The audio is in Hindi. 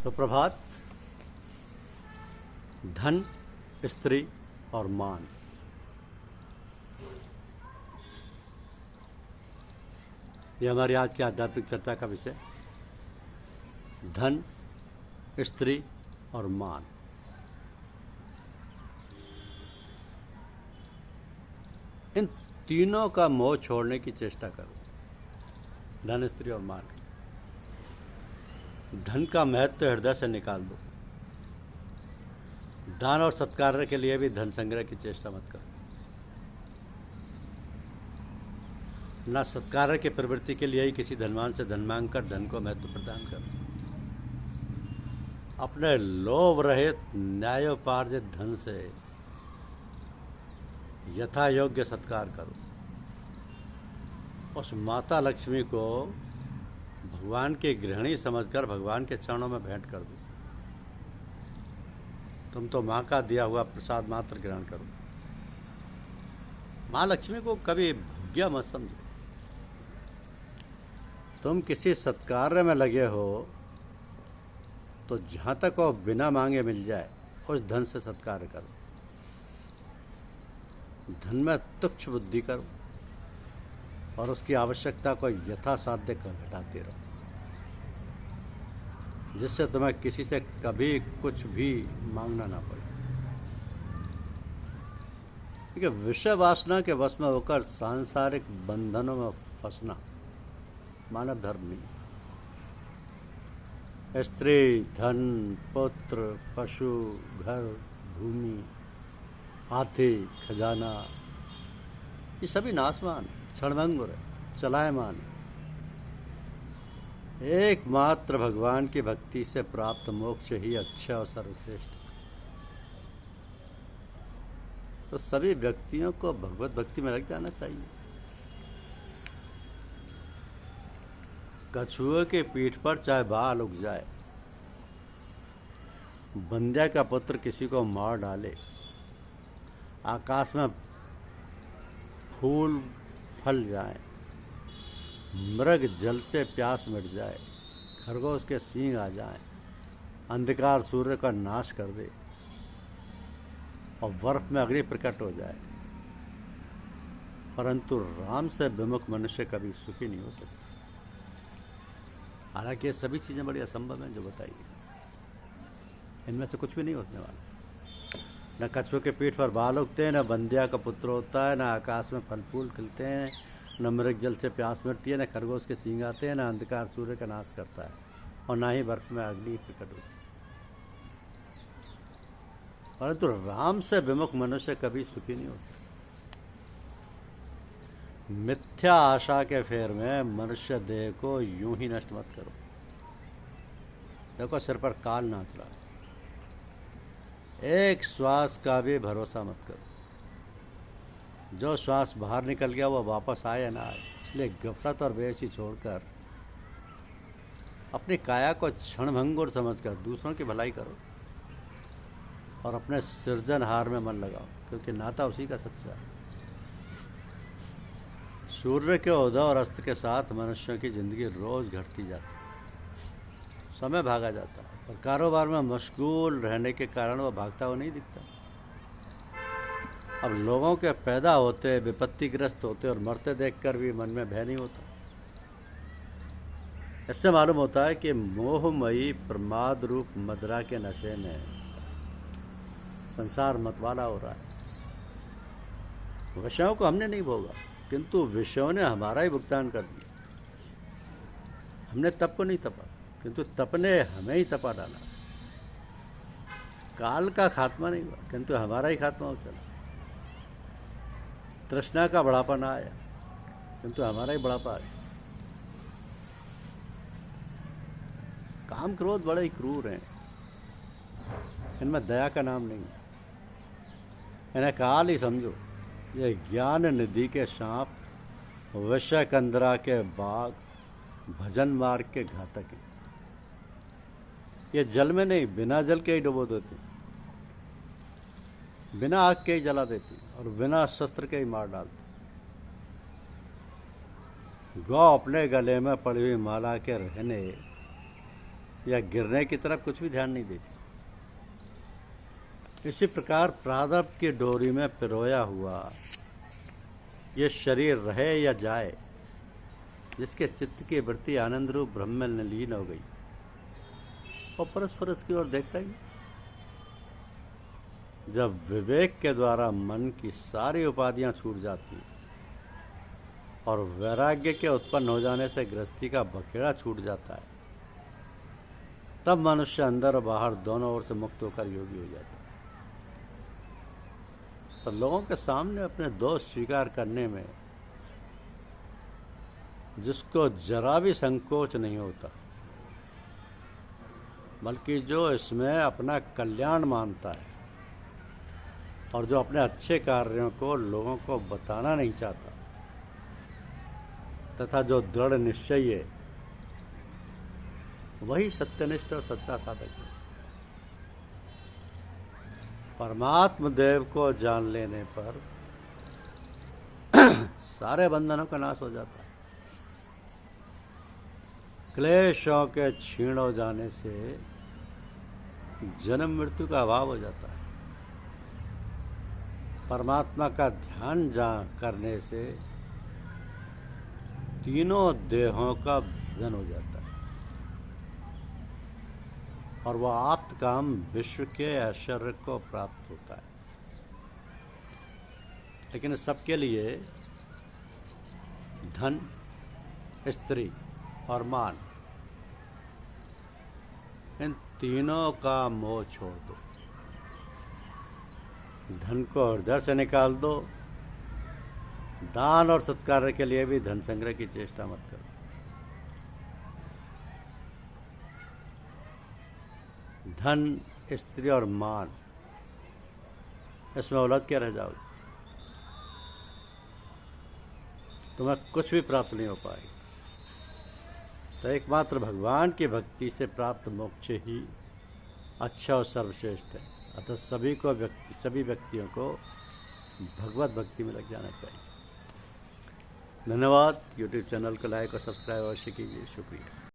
सुप्रभात। धन, स्त्री और मान, ये हमारी आज की आध्यात्मिक चर्चा का विषय। धन, स्त्री और मान। इन तीनों का मोह छोड़ने की चेष्टा करो। धन, स्त्री और मान। धन का महत्व हृदय से निकाल दो। दान और सत्कार के लिए भी धन संग्रह की चेष्टा मत करो। ना सत्कार की प्रवृत्ति के लिए ही किसी धनवान से धन मांग कर धन को महत्व प्रदान करो। अपने लोभ रहित न्यायोपार्जित धन से यथा योग्य सत्कार करो। उस माता लक्ष्मी को भगवान की गृहिणी समझकर भगवान के चरणों में भेंट कर दो। तुम तो माँ का दिया हुआ प्रसाद मात्र ग्रहण करो। माँ लक्ष्मी को कभी भोग्या मत समझो। तुम किसी सत्कार्य में लगे हो तो जहाँ तक वो बिना मांगे मिल जाए उस धन से सत्कार करो। धन में तुच्छ बुद्धि करो और उसकी आवश्यकता को यथासाध्य कर घटाते रहो, जिससे तुम्हें किसी से कभी कुछ भी मांगना ना पड़े। क्योंकि विषय वासना के वश में होकर सांसारिक बंधनों में फंसना मानव धर्म नहीं। स्त्री, धन, पुत्र, पशु, घर, भूमि, हाथी, खजाना, ये सभी नाशवान, क्षणभंगुर है, चलायमान। एकमात्र भगवान की भक्ति से प्राप्त मोक्ष ही अक्षय और सर्वश्रेष्ठ। तो सभी व्यक्तियों को भगवत भक्ति में लग जाना चाहिए। कछुए के पीठ पर चाहे बाल उग जाए, बंध्या का पुत्र किसी को मार डाले, आकाश में फूल फल जाए, मृग जल से प्यास मिट जाए, खरगोश के सींग आ जाए, अंधकार सूर्य का नाश कर दे और बर्फ में अग्नि प्रकट हो जाए, परंतु राम से विमुख मनुष्य कभी सुखी नहीं हो सकता। हालांकि ये सभी चीज़ें बड़ी असंभव हैं जो बताई गई। इनमें से कुछ भी नहीं होने वाला। न कछुए के पीठ पर बाल उगते हैं, न बंध्या का पुत्र होता है, न आकाश में फल फूल खिलते हैं, न मृग जल से प्यास मिटती है, न खरगोश के सींग आते हैं, न अंधकार सूर्य का नाश करता है, और न ही बर्फ में अग्नि प्रकट होती है। परंतु राम से विमुख मनुष्य कभी सुखी नहीं हो सकता। मिथ्या आशा के फेर में मनुष्य देह को यूं ही नष्ट मत करो। देखो, सिर पर काल नाच रहा है। एक श्वास का भी भरोसा मत करो। जो श्वास बाहर निकल गया वो वापस आए या ना आए। इसलिए गफलत और बेहोशी छोड़कर अपनी काया को क्षणभंगुर समझकर दूसरों की भलाई करो और अपने सृजनहार में मन लगाओ, क्योंकि नाता उसी का सच्चा है। सूर्य के उदय और अस्त के साथ मनुष्यों की जिंदगी रोज घटती जाती है, समय भागा जाता है, और कारोबार में मशगूल रहने के कारण वह भागता हुआ नहीं दिखता। अब लोगों के पैदा होते, विपत्तिग्रस्त होते और मरते देखकर भी मन में भय नहीं होता। इससे मालूम होता है कि मोहमयी प्रमाद रूप मदरा के नशे में संसार मतवाला हो रहा है। विषयों को हमने नहीं भोगा, किंतु विषयों ने हमारा ही भुगतान कर दिया। हमने तप को नहीं तपा, किंतु तप ने हमें ही तपा डाला। काल का खात्मा नहीं हुआ, किंतु हमारा ही खात्मा हो चला। तृष्णा का बढ़ापा ना आया, किंतु हमारा ही बढ़ापा आया। काम क्रोध बड़े ही क्रूर हैं, इनमें दया का नाम नहीं है। इन्हें काल ही समझो। ये ज्ञान निधि के सांप, विषय कंदरा के बाघ, भजन मार्ग के घातक हैं। ये जल में नहीं, बिना जल के ही डुबो देती, बिना आग के ही जला देती और बिना शस्त्र के ही मार डालती। गौ अपने गले में पड़ी हुई माला के रहने या गिरने की तरफ कुछ भी ध्यान नहीं देती। इसी प्रकार प्रारब्ध की डोरी में पिरोया हुआ ये शरीर रहे या जाए, जिसके चित्त की वृत्ति आनंद रूप ब्रह्म में लीन हो गई और परस्पर की ओर देखता ही। जब विवेक के द्वारा मन की सारी उपाधियां छूट जाती और वैराग्य के उत्पन्न हो जाने से गृहस्थी का बखेड़ा छूट जाता है, तब मनुष्य अंदर और बाहर दोनों ओर से मुक्त होकर योगी हो जाता है। तो लोगों के सामने अपने दोष स्वीकार करने में जिसको जरा भी संकोच नहीं होता, बल्कि जो इसमें अपना कल्याण मानता है और जो अपने अच्छे कार्यों को लोगों को बताना नहीं चाहता, तथा जो दृढ़ निश्चयी है, वही सत्यनिष्ठ और सच्चा साधक है। परमात्म देव को जान लेने पर सारे बंधनों का नाश हो जाता है। क्लेशों के क्षीण हो जाने से जन्म मृत्यु का अभाव हो जाता है। परमात्मा का ध्यान करने से तीनों देहों का भेदन हो जाता है और वह आप्त काम विश्व के ऐश्वर्य को प्राप्त होता है। लेकिन सबके लिए धन, स्त्री और मान, इन तीनों का मोह छोड़ दो। धन को हृदय से निकाल दो। दान और सत्कार के लिए भी धन संग्रह की चेष्टा मत करो। धन, स्त्री और मान, इसमें उलझ के रह जाओगे, तुम्हें कुछ भी प्राप्त नहीं हो पाएगा। तो एकमात्र भगवान की भक्ति से प्राप्त मोक्ष ही अच्छा और सर्वश्रेष्ठ है। अतः सभी व्यक्तियों को भगवत भक्ति में लग जाना चाहिए। धन्यवाद। यूट्यूब चैनल को लाइक और सब्सक्राइब अवश्य कीजिए। शुक्रिया।